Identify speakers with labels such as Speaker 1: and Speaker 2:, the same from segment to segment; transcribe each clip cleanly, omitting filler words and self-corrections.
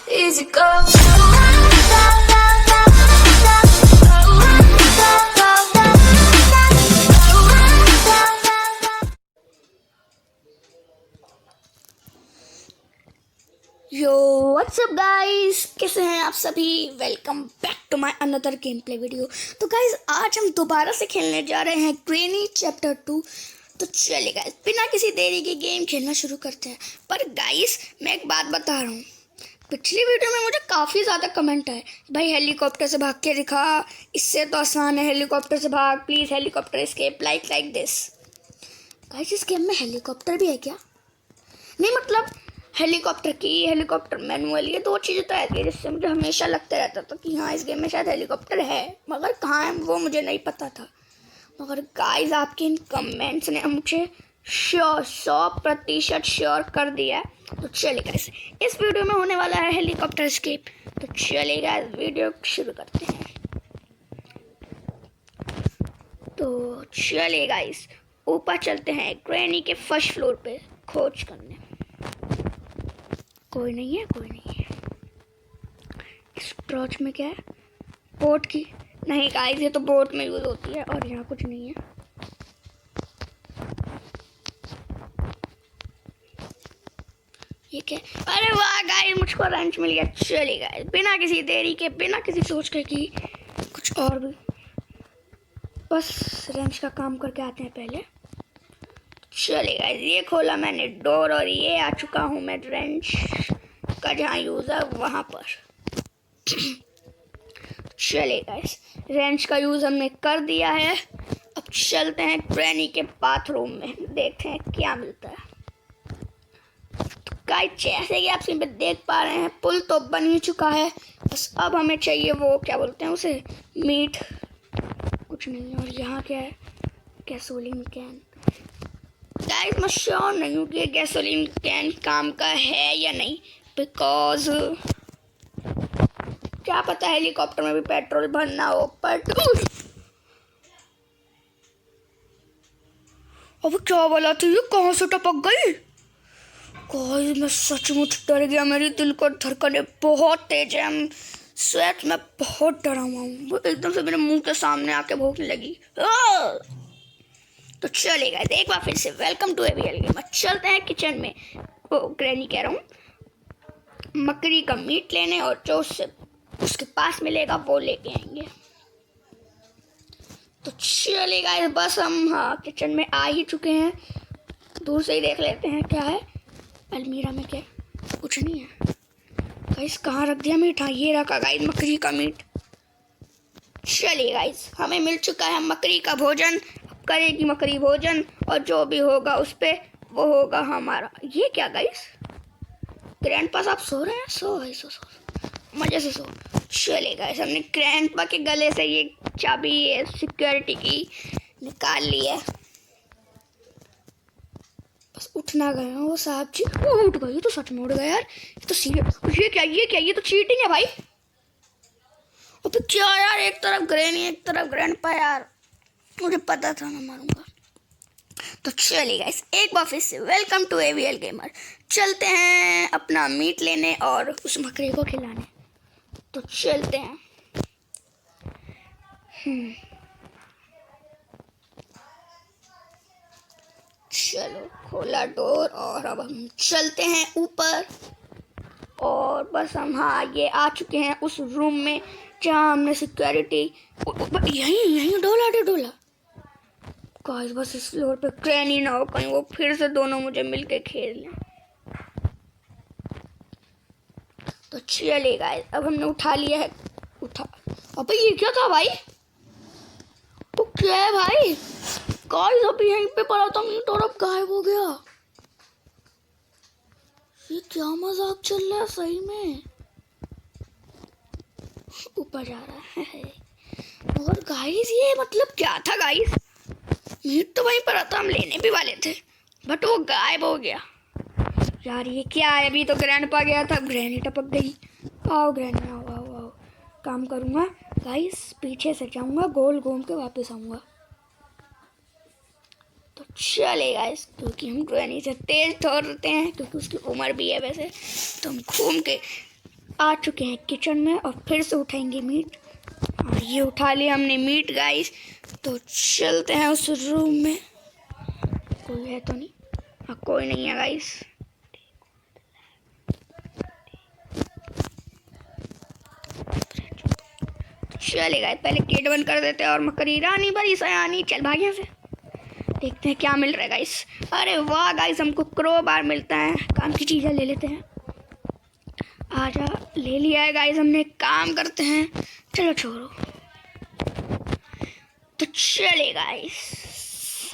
Speaker 1: Easy go. Yo what's up guys, कैसे हैं आप सभी। Welcome back to my another game play video. तो गाइस आज हम दोबारा से खेलने जा रहे हैं ग्रेनी चैप्टर 2। तो चलिए गाइस बिना किसी देरी के गेम खेलना शुरू करते हैं। पर गाइस मैं एक बात बता रहा हूँ, पिछली वीडियो में मुझे काफ़ी ज़्यादा कमेंट आए, भाई हेलीकॉप्टर से भाग के दिखा, इससे तो आसान है हेलीकॉप्टर से भाग, please helicopter escape like this. Guys इस गेम में हेलीकॉप्टर भी है क्या? नहीं मतलब हेलीकॉप्टर मैनुअल, ये दो चीज़ें तो ऐसी है जिससे मुझे हमेशा लगता रहता था कि हाँ इस गेम में शायद हेलीकॉप्टर है, मगर कहाँ है वो मुझे नहीं पता था। मगर गाइस आपके इन कमेंट्स ने मुझे श्योर 100% श्योर कर दिया है। तो चलिए गाइस इस वीडियो में होने वाला है हेलीकॉप्टर एस्केप। तो चलिए गाइस वीडियो शुरू करते हैं। तो चलिए गाइस ऊपर चलते हैं ग्रैनी के फर्स्ट फ्लोर पे खोज करने। कोई नहीं है। इस टॉर्च में क्या है? बोट की? नहीं गाइस ये तो बोट में यूज होती है और यहाँ कुछ नहीं है। ये क्या? अरे वाह गाइस मुझको रेंच मिल गया। चलिए गाइस बिना किसी देरी के, बिना किसी सोच के कि कुछ और भी, बस रेंच का काम करके आते हैं पहले। चलिए गाइस ये खोला मैंने डोर और ये आ चुका हूँ मैं रेंच का जहाँ यूज़ है वहाँ पर। चलिए गाइस रेंच का यूज़ हमने कर दिया है। अब चलते हैं ग्रैनी के बाथरूम में, देखते हैं क्या मिलता है। तो गाइस जैसे कि आप स्क्रीन पे देख पा रहे हैं पुल तो बन ही चुका है, बस अब हमें चाहिए वो क्या बोलते हैं उसे, मीट। कुछ नहीं है। और यहाँ क्या है? Gasoline can. गाइस मैं श्योर नहीं हूँ कि ये गैसोलीन कैन काम का है या नहीं, बिकॉज क्या पता हेलीकॉप्टर में भी पेट्रोल भरना हो। बट अब क्या बोला थी, ये कहाँ से टपक गई? गाइस मैं सचमुच डर गया, मेरी दिल को धड़कनें बहुत तेज है, स्वेट में बहुत डरा हुआ हूँ। वो एकदम से मेरे मुंह के सामने आके भौंकने लगी। तो चलेगा एक बार फिर से वेलकम टू एवीएल गेमर। चलते हैं किचन में, ओ ग्रैनी कह रहा हूँ, मकड़ी का मीट लेने, और जो उसके पास मिलेगा वो लेके आएंगे। तो चलेगा बस हम हाँ किचन में आ ही चुके हैं। दूर से ही देख लेते हैं क्या है अलमीरा में। क्या कुछ नहीं है। गाइस कहाँ रख दिया मीट? हाँ ये रखा गाइस मकड़ी का मीट। चलिए गाइस हमें मिल चुका है मकड़ी का भोजन। करेगी मकड़ी भोजन और जो भी होगा उस पे वो होगा हमारा। ये क्या गाइस? ग्रैंडपा आप सो रहे हैं? सो भाई सो मजे से सो। चलिए गाइस हमने ग्रैंडपा के गले से ये चाबी सिक्योरिटी की निकाल ली है। बस उठना गए वो साहब जी। वो उठ गई, तो सच में उठ गए यार। ये तो सीरियस। ये तो चीटिंग है भाई। और फिर क्या यार, एक तरफ ग्रैनी एक तरफ ग्रैंडपा यार, मुझे पता था मैं मारूंगा। तो चलिए गाइस एक बार फिर से वेलकम टू एवीएल गेमर। चलते हैं अपना मीट लेने और उस मकड़ी को खिलाने। तो चलते हैं। चलो खोला डोर और अब हम चलते हैं ऊपर। और बस हम हाँ ये आ चुके हैं उस रूम में जहाँ हमने सिक्योरिटी यहीं डोला। गाइस बस इस फ्लोर पे ग्रैनी ना हो, कहीं वो फिर से दोनों मुझे मिलके खेल लें। तो चलिए गाइस अब हमने उठा लिया है। अबे ये क्या था भाई? तो क्या है भाई? गाइस अभी यहीं पे पड़ा था मीट और अब गायब हो गया। ये क्या मजाक चल रहा है सही में? ऊपर जा रहा है। और गाइस ये मतलब क्या था गाइस? मीट तो वहीं पड़ा था, हम लेने भी वाले थे, बट वो गायब हो गया यार। ये क्या है? अभी तो ग्रैंडपा गया था, ग्रैनी टपक गई। आओ ग्रैनी आओ। काम करूँगा गाइस, पीछे से जाऊँगा, गोल घूम के वापस आऊँगा। तो चले गाइस क्योंकि हम ग्रैनी से तेज दौड़ते हैं, क्योंकि उसकी उम्र भी है वैसे, तो हम घूम के आ चुके हैं किचन में और फिर से उठाएंगे मीट। हाँ, ये उठा लिया हमने मीट गाइस। तो चलते हैं उस रूम में। कोई है तो नहीं? हाँ, कोई नहीं है गाइस। चलेगा, पहले गेट बंद कर देते हैं। और मकरी रानी बड़ी सयानी, चल भाग यहाँ से। देखते हैं क्या मिल रहा है गाइस। अरे वाह गाइस, हमको क्रोबार मिलता है। काम की चीज़ें ले लेते हैं। आजा, ले लिया है गाइस हमने। काम करते हैं, चलो छोड़ो। तो चले गाइस,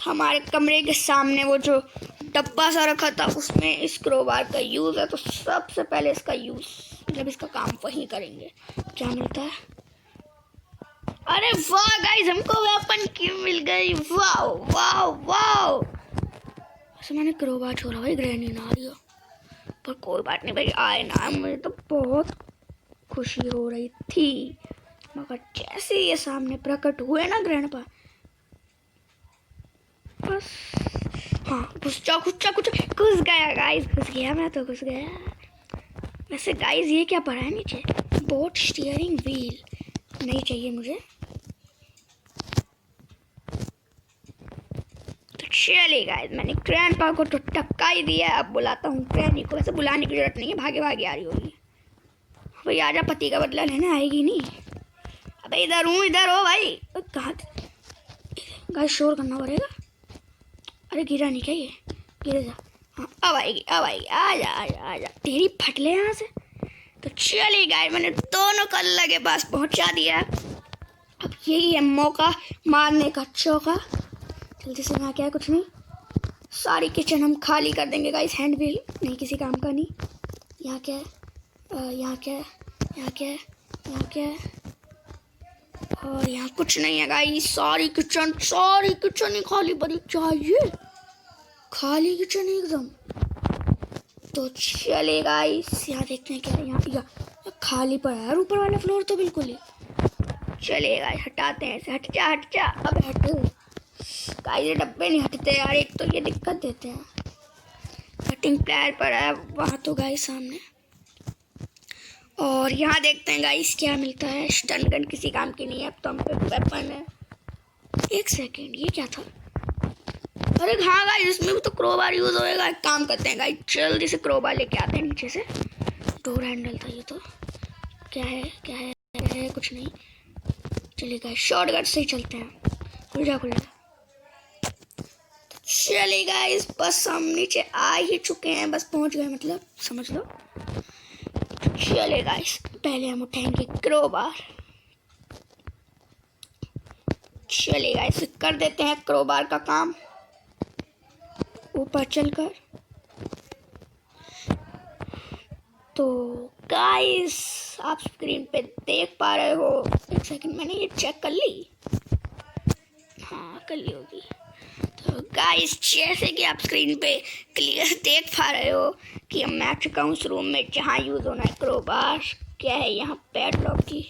Speaker 1: हमारे कमरे के सामने वो जो डब्बा सा रखा था उसमें इस क्रोबार का यूज़ है। तो सबसे पहले इसका यूज़ मतलब इसका काम वहीं करेंगे। क्या मिलता है? अरे वाह गाइस, हमको वेपन की मिल गई। वाह वाह वाह। वैसे मैंने क्रोबार छोड़ा भाई, ग्रैनी ना आ रही हो, पर कोई बात नहीं भाई, आए ना। मुझे तो बहुत खुशी हो रही थी, मगर जैसे ये सामने प्रकट हुए ना ग्रैंडपा, बस हाँ, घुस जाओ घुस जाओ घुस गया गाइस, घुस गया मैं तो, घुस गया। वैसे गाइस ये क्या पड़ा है नीचे? बोट स्टीयरिंग व्हील नहीं चाहिए मुझे। तो चलिए गाइस, मैंने ग्रैंडपा को तो टपका ही दिया। अब बुलाता हूँ ग्रैनी को। वैसे बुलाने की जरूरत नहीं है, भागे भागे आ रही होगी भाई। आजा, पति का बदला लेने आएगी नहीं। अबे इधर हूँ, इधर हो भाई। कहाँ गाइस, शोर करना पड़ेगा। अरे गिरा नहीं क्या ये? गिर जा। हाँ, अब आएगी अब आएगी। आजा आजा आजा, तेरी फट ले यहाँ से। तो चलिए गाइस, मैंने दोनों को अल्लाह के पास पहुँचा दिया। अब यही है मौका मारने का, चौका। जल्दी से। यहाँ क्या है? कुछ नहीं। सारी किचन हम खाली कर देंगे गाइस। हैंड व्हील नहीं किसी काम का नहीं। यहाँ क्या है? यहाँ क्या है? यहाँ क्या है? यहाँ क्या है? और यहाँ कुछ नहीं है गाइस। सारी किचन ही खाली पड़ी चाहिए। खाली किचन एकदम। तो चले गाइस, यहाँ देखते हैं क्या है। यहाँ खाली पड़ा है ऊपर वाला फ्लोर तो बिल्कुल ही। चले गाइस, हटाते हैं इसे। हट जा हट जा, अब हट गाइस। ये डब्बे नहीं हटते यार, एक तो ये दिक्कत देते हैं। कटिंग प्लायर पड़ा है वहाँ तो गाइस सामने। और यहाँ देखते हैं गाइस क्या मिलता है। स्टन गन किसी काम की नहीं है, अब तो हम पे वेपन है। एक सेकेंड, ये क्या था? अरे हाँ गाइस, इसमें भी तो क्रोबार यूज होएगा। एक काम करते हैं गाइस, जल्दी से क्रोबार लेके आते हैं नीचे से। डोर हैंडल था ये तो। क्या है क्या है? कुछ नहीं। चलिए गाइस, शॉर्टकट से ही चलते हैं। खुल जा खुल जा। चलिए गाइस, बस हम नीचे आ ही चुके हैं। बस पहुंच गए मतलब, समझ लो। चलिए गाइस, पहले हम उठाएंगे क्रोबार। चलिए गाइस, कर देते हैं क्रोबार का काम ऊपर चलकर। तो गाइस, आप स्क्रीन पे देख पा रहे हो। एक सेकंड, मैंने ये चेक कर ली। हाँ, कर ली होगी। तो गाइस, जैसे कि आप स्क्रीन पे क्लियर देख पा रहे हो कि मैं आ चुका हूँ उस रूम में जहाँ यूज़ होना है क्रोबार। क्या है यहाँ? पैडलॉक की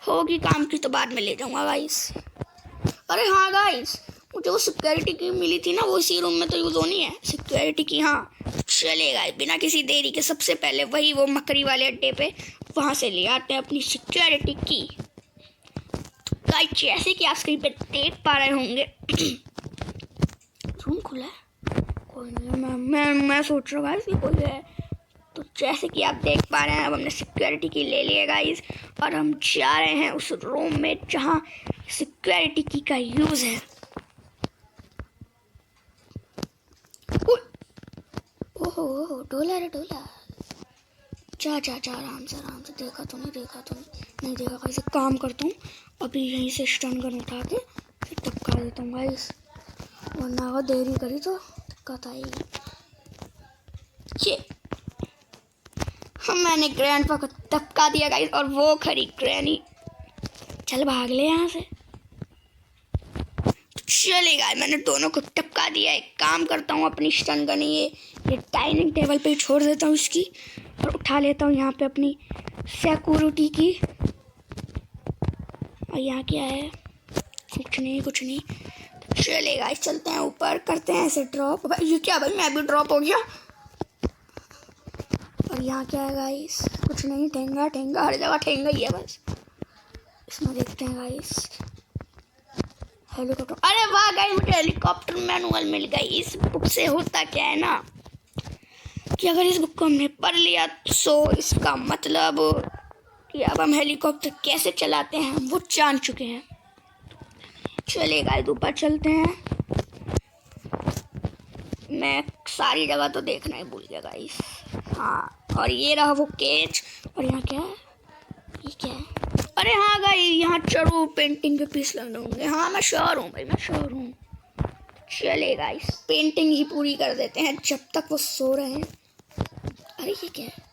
Speaker 1: होगी काम की तो बाद में ले जाऊँगा गाइस। अरे हाँ गाइस, मुझे वो सिक्योरिटी की मिली थी ना, वो इसी रूम में तो यूज़ होनी है सिक्योरिटी की। हाँ चलेगा, बिना किसी देरी के सबसे पहले वही वो मकड़ी वाले अड्डे पे वहाँ से ले आते हैं अपनी सिक्योरिटी की। तो गाइस, जैसे कि आप स्क्रीन पे देख पा रहे होंगे, रूम खुला है? कोई नहीं। मैं सोच रहा हूँ गाइस कि कोई है। तो जैसे कि आप देख पा रहे हैं, अब हमने सिक्योरिटी की ले लिया गाइस, और हम जा रहे हैं उस रूम में जहाँ सिक्योरिटी की का यूज़ है। ओहो, डोला रे डोला। जा आराम से। देखा तो नहीं देखा गाइस। एक काम करता हूँ, अभी यहीं से स्टन गन उठा के फिर टपका देता हूँ गाइस, वरना अगर देरी करी तो दिक्कत आएगी। ये मैंने ग्रैंडपा को टपका दिया गाइस, और वो खड़ी ग्रैनी। चल भाग ले यहाँ से। तो चलेगा, मैंने दोनों को टपका दिया। एक काम करता हूँ, अपनी स्टन गन ये डाइनिंग टेबल पे छोड़ देता हूँ इसकी, और उठा लेता हूँ यहाँ पे अपनी सिक्योरिटी की। और यहाँ क्या है? कुछ नहीं। तो चलेगा, चलते हैं ऊपर, करते हैं ऐसे ड्रॉप। भाई ये क्या भाई, मैं भी ड्रॉप हो गया। और यहाँ क्या है गाइस? कुछ नहीं, ठेंगा ठेंगा, हर जगह ठेंगा ही है बस। इसमें देखते हैं गाइस, हेलीकॉप्टर। अरे वाह गाइस, मुझे हेलीकॉप्टर मैनुअल मिल गई। इस बुक से होता क्या है ना कि अगर इस बुक को हमने पढ़ लिया तो इसका मतलब कि अब हम हेलीकॉप्टर कैसे चलाते हैं वो जान चुके हैं। चलिए गाइस ऊपर चलते हैं। मैं सारी जगह तो देखना ही भूल गया गाइस। हाँ, और ये रहा वो केज। और यहाँ क्या है? ये क्या है? अरे हाँ गाइस, यहाँ चढ़ो, पेंटिंग के पीस लगने होंगे। हाँ मैं श्योर हूँ भाई, मैं श्योर हूँ। चलिए गाइस, पेंटिंग ही पूरी कर देते हैं जब तक वो सो रहे हैं। अरे ये क्या है?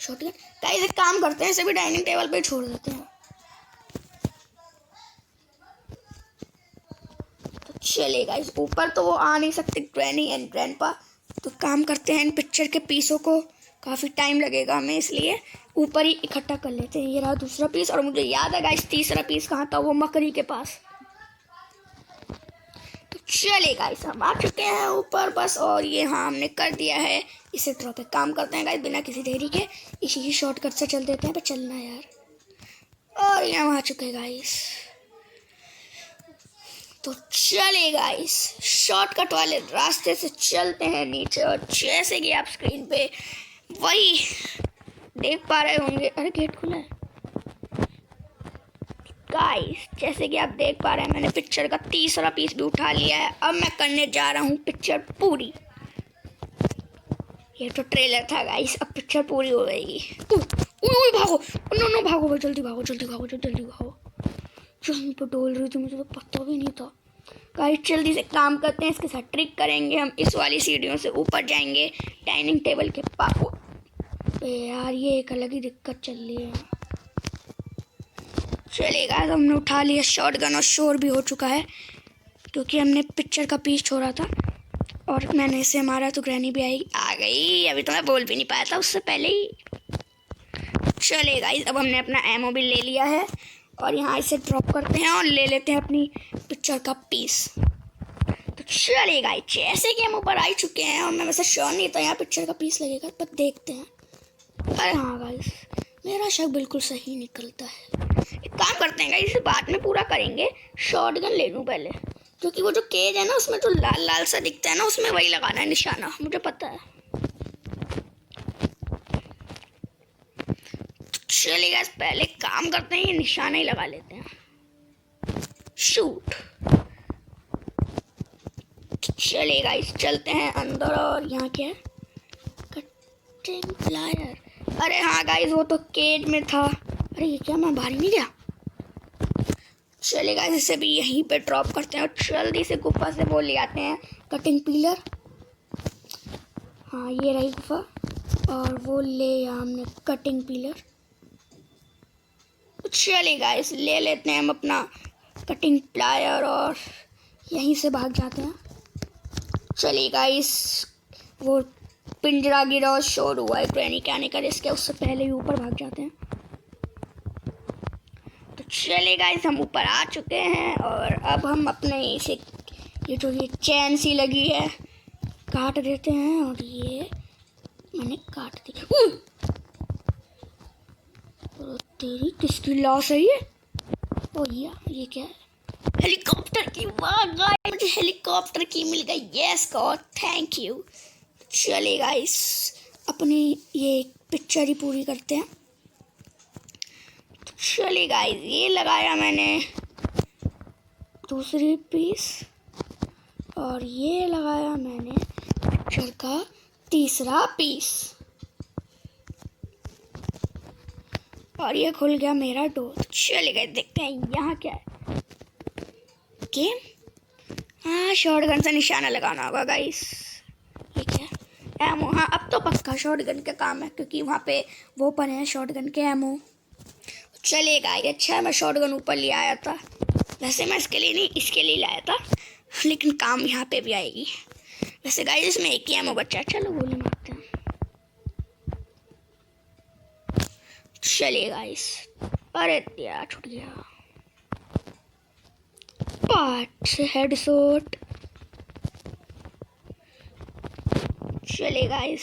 Speaker 1: शॉटगन। गाइस एक काम करते हैं, इसे भी डाइनिंग टेबल पे छोड़ देते हैं। तो चलिए गाइस, ऊपर तो वो आ नहीं सकते ग्रैनी एंड ग्रैंडपा, तो काम करते हैं इन पिक्चर के पीसों को, काफ़ी टाइम लगेगा हमें, इसलिए ऊपर ही इकट्ठा कर लेते हैं। ये रहा दूसरा पीस, और मुझे याद है गाइस तीसरा पीस कहाँ था, वो मकड़ी के पास। तो चलिए गाइस, हम आ चुके हैं ऊपर बस, और ये हाँ हमने कर दिया है। इसे ड्रॉ पे काम करते हैं गाइस बिना किसी देरी के। इसी ही शॉर्टकट से चल देते हैं, पर चलना यार। और यहाँ आ चुके हैं गाइस। तो चले गाइस, शॉर्टकट वाले रास्ते से चलते हैं नीचे, और जैसे कि आप स्क्रीन पे वही देख पा रहे होंगे। अरे गेट खुला है गाइस। जैसे कि आप देख पा रहे हैं, मैंने पिक्चर का तीसरा पीस भी उठा लिया है। अब मैं करने जा रहा हूँ पिक्चर पूरी। ये तो ट्रेलर था गाइस, अब पिक्चर पूरी हो गई। भागो, नो भागो, जल्दी भागो, जल्दी भागो, जल्दी भागो। जहाँ पर डोल रही थी मुझे तो पता भी नहीं था गाइस। जल्दी से काम करते हैं, इसके साथ ट्रिक करेंगे। हम इस वाली सीढ़ियों से ऊपर जाएंगे डाइनिंग टेबल के पास। यार ये एक अलग ही दिक्कत चल रही है। चलेगा, हमने उठा लिया शॉटगन, और शोर भी हो चुका है क्योंकि हमने पिक्चर का पीस छोड़ा था, और मैंने इसे मारा तो ग्रैनी भी आ गई। अभी तो मैं बोल भी नहीं पाया था उससे पहले ही। चलेगा, अब हमने अपना एमओ भी ले लिया है, और यहाँ इसे ड्रॉप करते हैं और ले लेते हैं अपनी पिक्चर का पीस। तो चलेगा, जैसे कि हम ऊपर आ चुके हैं, और मैं वैसे श्योर नहीं था यहाँ पिक्चर का पीस लगेगा, पर देखते हैं। अरे हाँ गाइस, मेरा शक बिल्कुल सही निकलता है। एक काम करते हैं गाइस, इसे बाद में पूरा करेंगे। शॉटगन ले लूँ पहले, क्योंकि वो जो केज है ना उसमें जो लाल लाल सा दिखता है ना, उसमें वही लगाना है निशाना, मुझे पता है। चलिए पहले काम करते हैं, ये निशाना ही लगा लेते हैं। शूट। चलिए गाइस, चलते हैं अंदर, और यहाँ क्या है? Cutting plier. अरे हाँ गाइस, वो तो केज में था। अरे ये क्या, मैं बाहर नहीं गया? चलिए गाइस, इसे भी यहीं पे ड्रॉप करते हैं, और जल्दी से गुफा से वो ले आते हैं कटिंग पिलर। हाँ ये रही गुफा, और वो ले हमने कटिंग पिलर। चलिए गाइस, ले लेते हैं हम अपना कटिंग प्लायर, और यहीं से भाग जाते हैं। चलिए गाइस, वो पिंजरा गिरा और शोर हुआ है ग्रैनी के आने का, इसके उससे पहले ही ऊपर भाग जाते हैं। तो चलिए गाइस, हम ऊपर आ चुके हैं, और अब हम अपने इसे ये जो ये चैन सी लगी है काट देते हैं, और ये मैंने काट दी। तेरी किसकी लॉस है ये? ओ ये क्या है? हेलीकॉप्टर की। वाह गाइस, मुझे हेलीकॉप्टर की मिल गई। Yes God, thank you. चलिए गाइस, अपनी ये पिक्चर ही पूरी करते हैं। चलिए गाइस, ये लगाया मैंने दूसरी पीस, और ये लगाया मैंने पिक्चर का तीसरा पीस, और ये खुल गया मेरा डोर। चलिए गाइस, देखते हैं यहाँ क्या है। गेम। हाँ, शॉटगन से निशाना लगाना होगा गाइस। ये क्या है? एमो। हाँ, अब तो पक्का शॉटगन का काम है, क्योंकि वहाँ पे वो पड़े हैं शॉटगन के एमो। चलेगा, अच्छा मैं शॉटगन ऊपर ले आया था। वैसे मैं इसके लिए नहीं, इसके लिए लाया था, लेकिन काम यहाँ पे भी आएगी। वैसे गाइस, इसमें एक ही एमो बच्चा है, चलो गोली मारते हैं। चलिए गाइस, अरे यार छूट गया। Part headshot. चलिए गाइस,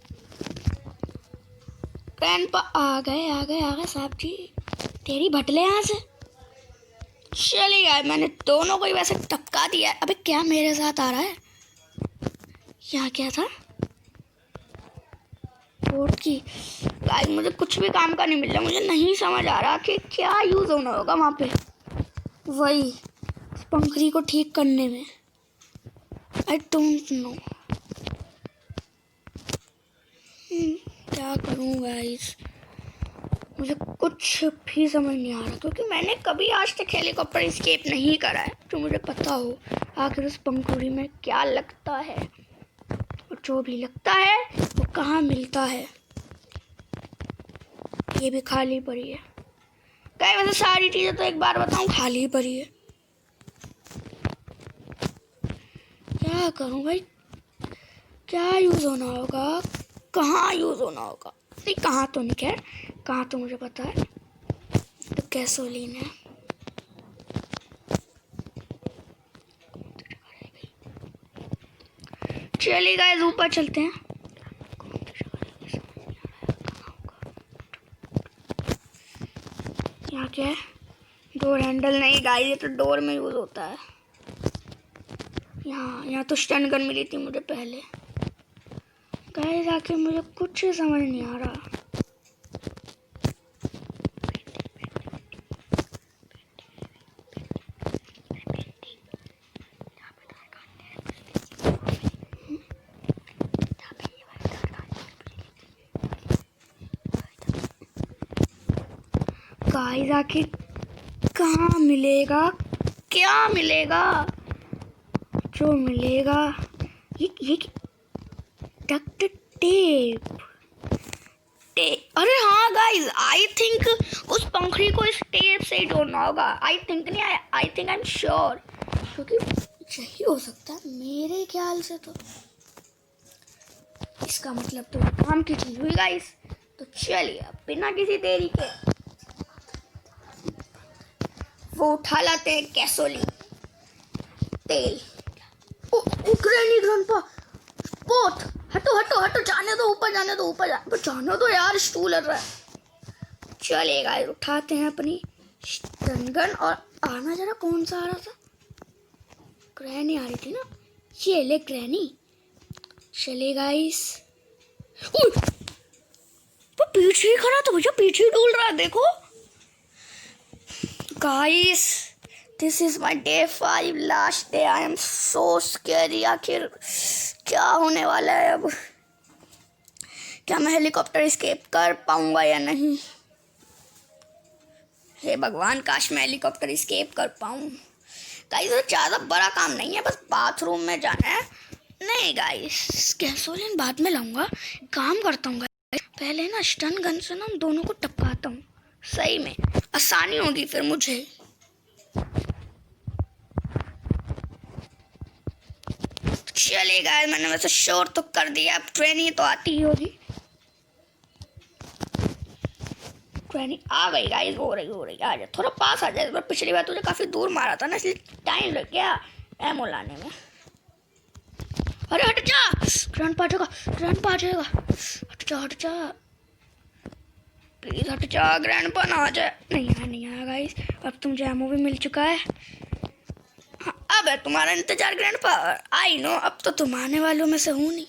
Speaker 1: ग्रैंडपा आ गए साहब जी, तेरी भटले यहाँ से चली गए। मैंने दोनों को ही वैसे टपका दिया। अबे क्या मेरे साथ आ रहा है? यहाँ क्या था? बोर्ड की गाइस, मुझे कुछ भी काम का नहीं मिल रहा। मुझे नहीं समझ आ रहा कि क्या यूज़ होना होगा वहाँ पे, वही पंखड़ी को ठीक करने में। आई डोंट नो क्या करूँ गाइस, मुझे कुछ भी समझ नहीं आ रहा, क्योंकि मैंने कभी आज तक हेलीकॉप्टर एस्केप नहीं करा है। तो मुझे पता हो आखिर उस पंखुड़ी में क्या लगता है, और जो भी लगता है वो कहाँ मिलता है। ये भी खाली पड़ी है। कई वैसे सारी चीज़ें तो एक बार बताऊँ खाली पड़ी है। क्या करूँ भाई, क्या यूज़ होना होगा, कहाँ यूज़ होना होगा? नहीं कहाँ तो नहीं, खैर कहाँ तो मुझे पता है। तो गैसोलीन है। चलिए गाइस ऊपर चलते हैं। यहाँ क्या है? डोर हैंडल नहीं गाइस, ये तो डोर में यूज़ होता है। यहाँ तो स्टन गन मिली थी मुझे पहले। गाइस आखिर मुझे कुछ समझ नहीं आ रहा। गाइस आखिर कहाँ मिलेगा, क्या मिलेगा? जो मिलेगा ये डक्ट टेप। अरे हाँ गाइस, आई थिंक उस पंखड़ी को इस टेप से ही जोड़ना होगा। आई थिंक नहीं, I think I am sure, क्योंकि यही हो सकता है मेरे ख्याल से। तो इसका मतलब तो काम की चीज हुई गाइस। तो चलिए अब बिना किसी देरी के वो उठा लाते हैं गैसोलीन तेल। ग्रैनी ग्रैंडपा बोथ, हटो हटो हटो, जाने दो ऊपर, जाने दो ऊपर, जाने दो यार, स्टूल लग रहा है। चलेगा, उठाते हैं अपनी स्टन गन। और आना जरा कौन सा आ रहा था? ग्रैनी आ रही थी ना, ये ले ग्रैनी। चले गाइस, वो पीछे ही खड़ा था भैया, पीछे ही डूल रहा है देखो guys. This is my day 5, last day. I am so scary. आखिर क्या होने वाला है अब? क्या मैं हेलीकॉप्टर एस्केप कर पाऊंगा या नहीं? हे भगवान, काश मैं हेलीकॉप्टर एस्केप कर पाऊँ। गाइस ज़्यादा बड़ा काम नहीं है, बस बाथरूम में जाना है। नहीं गाइस, गैसोलीन बाद में लाऊंगा। काम करता हूँ गाइस, पहले ना स्टन गन से ना हम दोनों को टपकाता हूँ, सही में आसानी होगी फिर मुझे। चलेगा, मैंने वैसे शोर तो कर दिया, अब ट्रेनी तो आती ही होगी। ट्रेनी आ गई गाइस, हो रही आ जाए, थोड़ा पास आ जाए। इस बार पिछली बार तुझे काफ़ी दूर मारा था ना, इसलिए टाइम लग गया एमो लाने में। अरे हट जा, ग्रैंडपा आ जाएगा, हट जा प्लीज, हट जा, ग्रैंडपा ना आ जाए। नहीं आया गाइस, अब तुम एमो भी मिल चुका है। अब है तुम्हारा इंतजार ग्रैंडपा। आई नो, अब तो तुम आने वालों में से हूँ नहीं।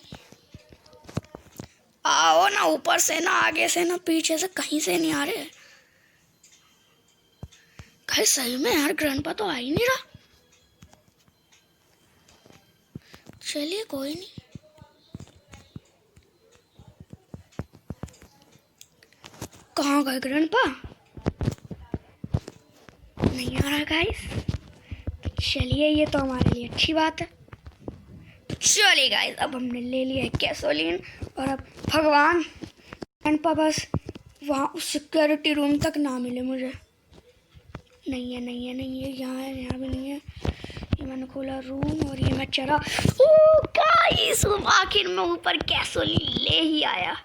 Speaker 1: आओ ना, ऊपर से ना, आगे से ना, पीछे से, कहीं से नहीं आ रहे। कहीं सही में यार ग्रैंडपा तो आ ही नहीं रहा। चलिए कोई नहीं, कहाँ गए ग्रैंडपा? नहीं आ रहा गाइस। चलिए ये तो हमारे लिए अच्छी बात है। तो चलिए गाइस, अब हमने ले लिया है गैसोलीन, और अब भगवान ग्रैंडपा बस वहाँ उस सिक्योरिटी रूम तक ना मिले मुझे। नहीं है, यहाँ भी नहीं है। ये मैंने खोला रूम, और ये मैं चढ़ा। ओ गाइस, आखिर में ऊपर गैसोलीन ले ही आया।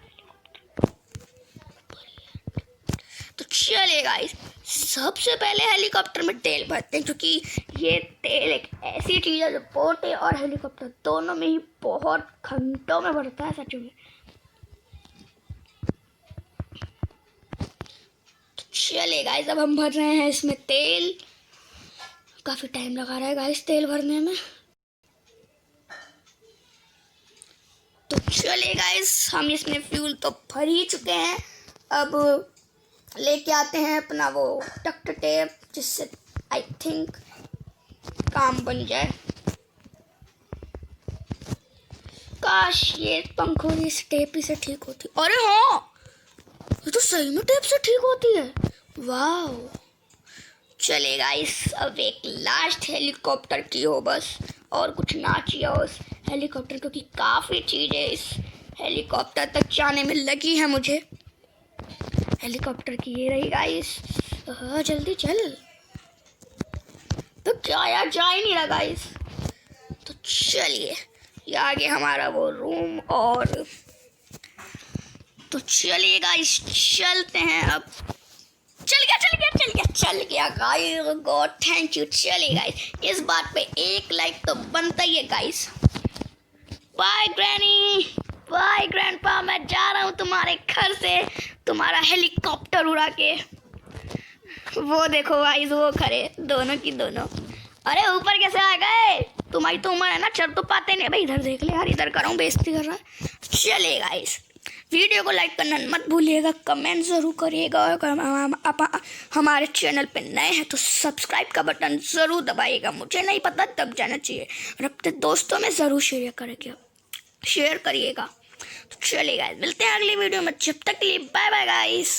Speaker 1: तो चलिए गाइस, सबसे पहले हेलीकॉप्टर में तेल भरते हैं, क्योंकि ये तेल एक ऐसी चीज़ है जो बोट और हेलीकॉप्टर दोनों में ही बहुत घंटों में भरता है सच में। चलिए गाइस, अब हम भर रहे हैं इसमें तेल। काफ़ी टाइम लगा रहा है गाइस तेल भरने में। तो चलिए गाइस, हम इसमें फ्यूल तो भर ही चुके हैं। अब लेके आते हैं अपना वो डक्ट टेप, जिससे आई थिंक काम बन जाए। काश ये पंखों इस टेप ही से ठीक होती। अरे हाँ, ये तो सही में टेप से ठीक होती है। वाह। चलिए गाइस, अब एक लास्ट हेलीकॉप्टर की हो बस, और कुछ ना चाहिए उस हेलीकॉप्टर, क्योंकि काफ़ी चीज़ें इस हेलीकॉप्टर तक जाने में लगी है मुझे। हेलीकॉप्टर की ये रही गाइस। हाँ जल्दी चल। तो क्या यार, जा ही नहीं रहा गाइस। तो चलिए, ये आगे हमारा वो रूम। और तो चलिए गाइस, चलते हैं अब। चल गया गाइस। God thank you. चलिए गाइस, इस बात पे एक लाइक तो बनता ही है guys. Bye granny, bye grandpa, मैं जा रहा हूँ तुम्हारे घर से तुम्हारा हेलीकॉप्टर उड़ा के। वो देखो गाइस, वो खड़े दोनों की दोनों। अरे ऊपर कैसे आ गए? तुम्हारी तो उम्र है ना, चढ़ तो पाते नहीं भाई। इधर देख ले यार, इधर कर रहा हूँ, बेइज्जती कर रहा है। चलिए गाइस, वीडियो को लाइक करना मत भूलिएगा, कमेंट ज़रूर करिएगा, और अगर हमारे चैनल पे नए हैं तो सब्सक्राइब का बटन ज़रूर दबाइएगा। मुझे नहीं पता तब जाना चाहिए, और अपने दोस्तों में ज़रूर शेयर करिएगा। तो चलिए गाइस, मिलते हैं अगली वीडियो में। जब तक के लिए बाय बाय गाइस।